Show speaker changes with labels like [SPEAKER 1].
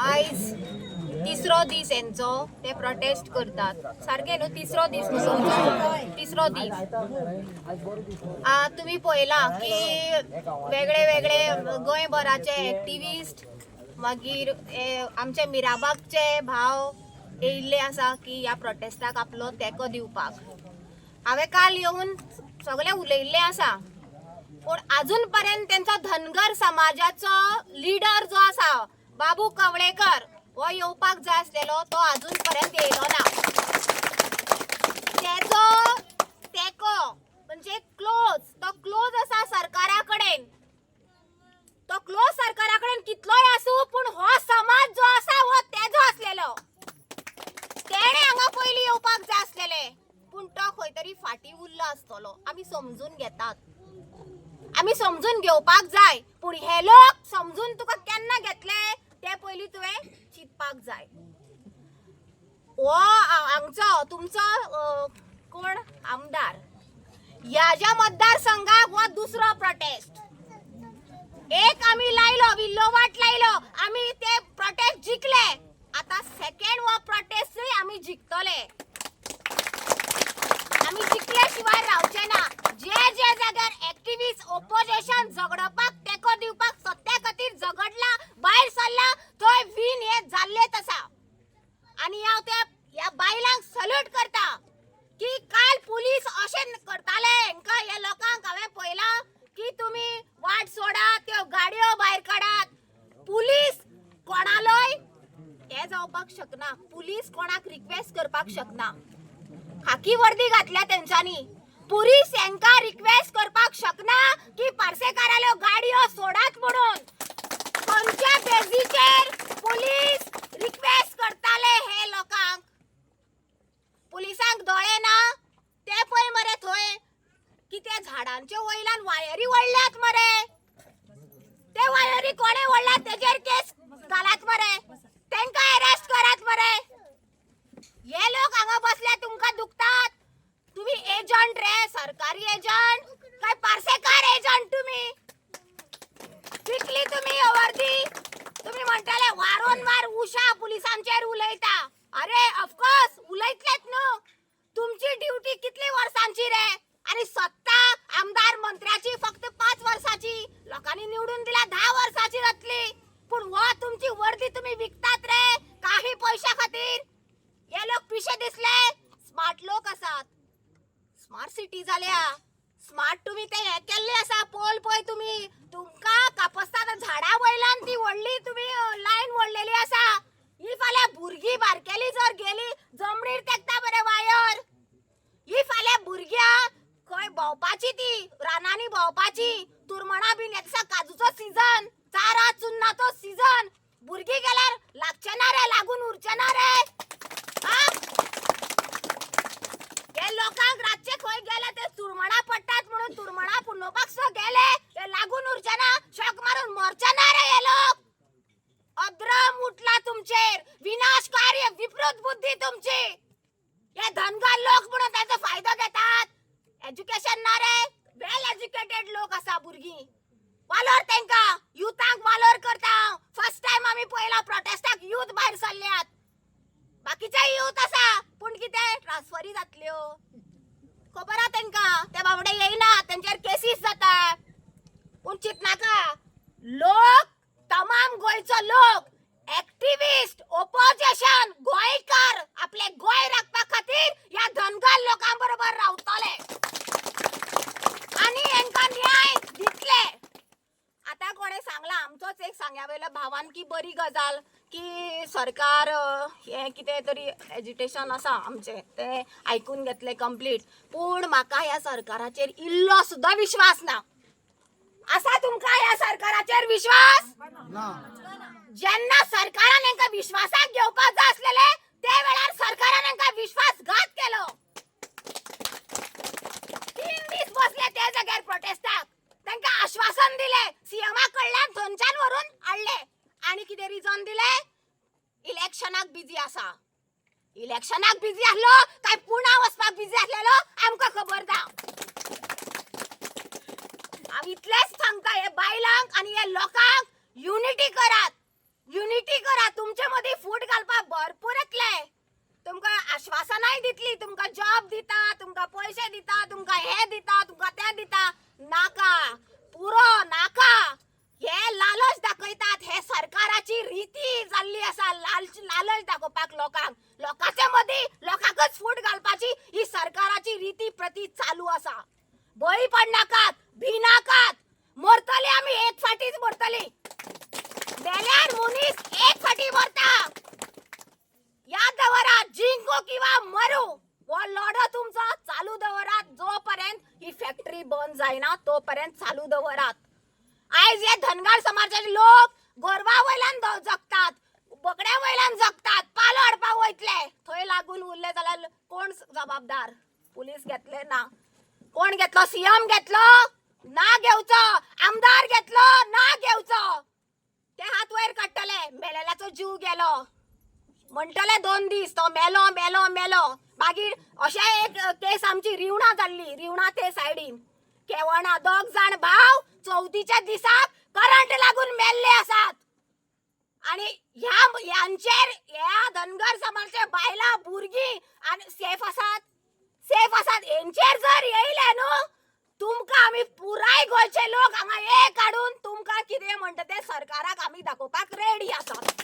[SPEAKER 1] आयज तिसरो दीस यांचो ते प्रोटेस्ट करतात सारखे न्हू तिसरो दीस तिसरो दीस तुम्ही पळयला की वेगळे वेगळे गोंयभराचे एक्टिविस्ट मागीर आमचे मिराबागचे भाव येयल्ले आसा की ह्या प्रोटेस्टाक आपलो तेंको दिवपाक हांवें काल येवन सगळे उलयल्ले आसा पण अजून पर्यंत त्यांचा धनगर समाजाचो लीडर जो आसा बाबू कवळेकर हो येवपाक जाय आसलेलो तो अजून पर्यंत येयलो ना तेजो तेको म्हणजे तो क्लोज आसा सरकारा कडेन तो क्लोज सरकारा कडेन कितलोय आसूं पण हो समाज जो आसा हो तेजो आसलेलो तेणे हांगा पयलीं येवपाक जाय आसलेले पण तो खंय तरी फाटी उरलो आसतलो आमी समजून घेतात आमी समजून घेवपाक जाय पण हे लोक समजून तुका केन्ना घेतले ते पयलीं तुवें चिंतपाक जाय हो हांगचो तुमचो कोण आमदार ह्या मतदारसंघाक हो दुसरो प्रोटेस्ट एक आमी लायलो विल्लोवाट लायलो आमी ते प्रोटेस्ट जिखले आता सेकंड हो प्रोटेस्टय आमी जिखतले आमी जिखले शिवाय रावचे ना जे जे जाग्यार एक्टिविस्ट ओपोजिशन झगडपाक तेको दिवपाक सत्या खातीर झगडला भायर सरला थंय विन हे जाल्लेच आसा आनी हांव त्या ह्या बायलांक सल्यूट करता की काल पुलीस अशें करताले हांकां ह्या लोकांक हांवें पळयलां की तुमी वाट सोडा त्यो गाडयो भायर काडात पुलीस कोणालोय हे जावपाक शकना पुलीस कोणाक रिक्वेस्ट करपाक शकना खाकी वर्दी घातल्या तेंच्यांनी पुलीस हांकां रिक्वेस्ट करपाक शकना की पार्सेकाराल्यो गाडयो सोडात म्हणून खंयच्या बेजीचेर पुलीस रिक्वेस्ट करताले हे लोकांक पुलिसांक दोळे ना ते पळय मरे थंय की त्या झाडांच्या वयल्यान वायरी वळल्यात मरे ते वायरी कोणे वळल्यात तेजेर केस घालात मरे तांकां अरेस्ट करात मरे हे लोक हांगा बसले तुमकां दुखतात तुम्ही एजंट रे सरकारी एजंट काय पार्सेकार एजंट तुम्ही विकली तुम्ही वर्दी तुम्ही म्हणताले वारंवार उषा पुलिसांचेर उलयता अरे ऑफकोर्स उलयतलेच न्हू तुमची ड्युटी कितली वर्सांची रे आणि सत्ता आमदार मंत्र्याची फक्त 5 वर्साची लोकांनी निवडून दिला 10 वर्साची जातली पण हो तुमची वर्दी तुम्ही विकतात रे काही पैशा खातीर हे लोक पिशे दिसले स्मार्ट लोक आसात स्मार्ट सिटी जाल्या स्मार्ट तुम्ही ते हे केल्ले आसा पोल पळय तुम्ही तुमकां कापस्तान झाडा वयल्यान ती व्हडली तुम्ही लायन व्हडलेली आसा ही फाल्यां भुरगीं बारकेली जर गेली जमनीर तेकता बरे वायर ही फाल्यां भुरग्यां खंय भोंवपाची ती रानांनी भोंवपाची तुरमणा बीन येता काजूचो सीजन चारा चुन्नाचो सीजन भुरगीं गेल्यार लागचे ना रे लागून उरचे ना रे हे लोकांक रातचे खंय गेले ते तुरमणा पडटात म्हणून तुरमणा पुंजोवपाक सो गेले ते लागून उरचे ना शॉक मारून मरचे ना रे हे लोक अद्रम उठला तुमचेर विनाशकारी विकृत बुद्धी तुमची हे धनगर लोक म्हणून त्याचा फायदा घेतात एज्युकेशन ना रे वेल एज्युकेटेड लोक आसा भुरगीं वालोर तेंका युथांक वालोर करता फर्स्ट टाइम आमी पळयला प्रोटेस्टाक युथ भायर सरल्यात बाकीचे युथ आसा पण कितें ट्रान्सफरी जातल्यो खबर आहा तेंका ते बाबडे येयना तेंचेर केसीस जाता पूण चिंतनाका लोक तमाम गोंयचो लोक एक्टिविस्ट ओपोजिशन गोंयकार आपले गोंय राखपा खातीर ह्या धनगर लोकां बरोबर रावतले आनी हांकां न्याय दितले आता कोणे सांगला आमचोच एक सांग्यावेलो भावान की बरी गजाल की सरकार हे कितें तरी एजिटेशन आसा आमचे ते आयकून घेतले कंप्लीट पूण म्हाका ह्या सरकाराचेर इल्लो सुद्दां विश्वास ना आसा तुमकां ह्या सरकाराचेर विश्वास ना जेन्ना सरकारान हांकां विश्वासाक घेवपाक जाय आसलेले ते वेळार सरकारान हांकां विश्वासघात केलो 3 दीस बसले ते जाग्यार प्रोटेस्टाक तांकां आश्वासन दिले सीएमा कडल्यान थंयच्यान व्हरून हाडले आनी कितें रिजन दिले इलेक्शनाक बिजी आसा इलेक्शनाक बिजी आसलो काय पुणा वचपाक बिजी आसलेलो आमकां खबर ना हांव इतलेंच सांगता हे बायलांक आनी हे लोकांक युनिटी करात जाल्ली आसा लालच दाखोवपाक लोकांचे मदीं लोकांकच फूट घालपाची ही सरकाराची रीती प्रती चालू आसा. भंय पडनाकात, भिनाकात. मरतली आमी एक फाटीच मरतली. मेल्यार मनीस एक फाटी मरता. याद दवरात, जिंको किंवा मरू हो लढो तुमचो चालू दवरात. जोपर्यंत ही फॅक्टरी बंद जायना तोपर्यंत चालू दवरात. आयज हे धनगर समाजाचे लोक गोरवा वयल्यान जगतात, बोकड्या वयल्यान जगतात. पालो हाडपाक वयतले, थंय लागून उरले जाल्यार कोण जबाबदार? पुलीस घेतले ना. कोण घेतलो? सीएम घेतलो ना घेवचो. आमदार घेतलो ना घेवचो. ते हात वयर काडटले. मेलेल्याचो जीव गेलो म्हणटले 2 दीस तो मेलो मेलो मेलो. मागीर अशें एक केस आमची रिवणा जाल्ली. रिवणा ते सायडीन केवणा 2 जाण भाव चवथीच्या दिसाक करंट लागून मेल्ले आसात. आणि ह्यांचेर ह्या धनगर समाजाचे बायला भुरगीं आनी सेफ आसात. हेंचेर जर येयले न्हू तुमकां आमी पुराय गोंयचे लोक हांगा एक काडून तुमकां कितें म्हणटा ते सरकाराक आमी दाखोवपाक रेडी आसात.